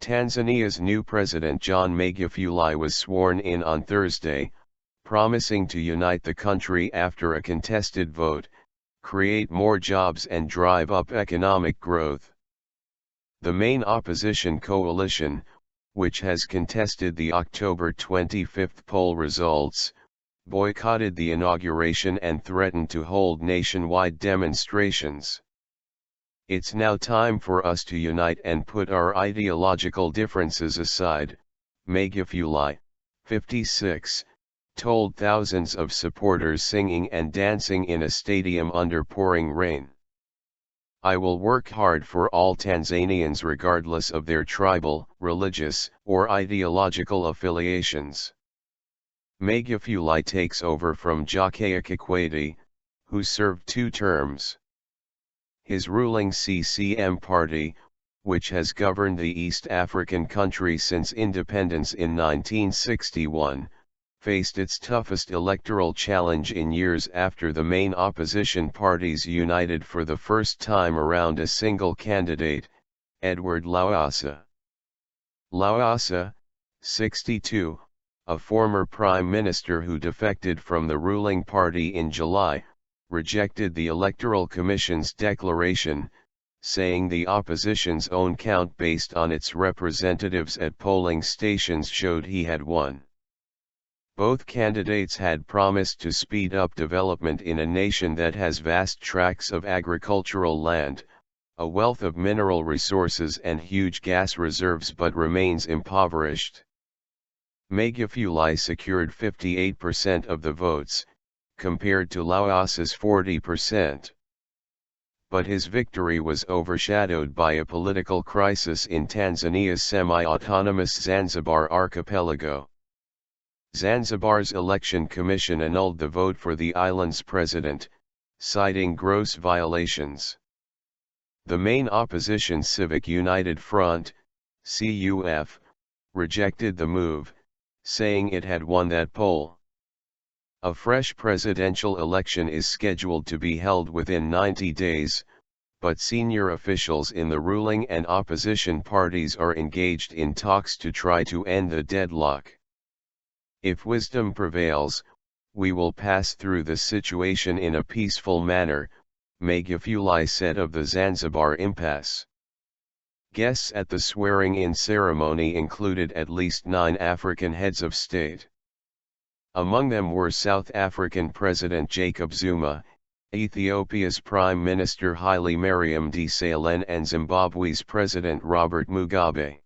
Tanzania's new president John Magufuli was sworn in on Thursday, promising to unite the country after a contested vote, create more jobs and drive up economic growth. The main opposition coalition, which has contested the October 25 poll results, boycotted the inauguration and threatened to hold nationwide demonstrations. "It's now time for us to unite and put our ideological differences aside," Magufuli, 56, told thousands of supporters singing and dancing in a stadium under pouring rain. "I will work hard for all Tanzanians regardless of their tribal, religious, or ideological affiliations." Magufuli takes over from Jakaya Kikwete, who served 2 terms. His ruling CCM party, which has governed the East African country since independence in 1961, faced its toughest electoral challenge in years after the main opposition parties united for the first time around a single candidate, Edward Lowassa. Lowassa, 62, a former prime minister who defected from the ruling party in July, rejected the Electoral Commission's declaration, saying the opposition's own count based on its representatives at polling stations showed he had won. Both candidates had promised to speed up development in a nation that has vast tracts of agricultural land, a wealth of mineral resources and huge gas reserves but remains impoverished. Magufuli secured 58% of the votes, compared to Lowassa's 40%. But his victory was overshadowed by a political crisis in Tanzania's semi-autonomous Zanzibar archipelago. Zanzibar's election commission annulled the vote for the island's president, citing gross violations. The main opposition Civic United Front, CUF, rejected the move, saying it had won that poll. A fresh presidential election is scheduled to be held within 90 days, but senior officials in the ruling and opposition parties are engaged in talks to try to end the deadlock. "If wisdom prevails, we will pass through the situation in a peaceful manner," Magufuli said of the Zanzibar impasse. Guests at the swearing-in ceremony included at least 9 African heads of state. Among them were South African President Jacob Zuma, Ethiopia's Prime Minister Haile Mariam Desalegn and Zimbabwe's President Robert Mugabe.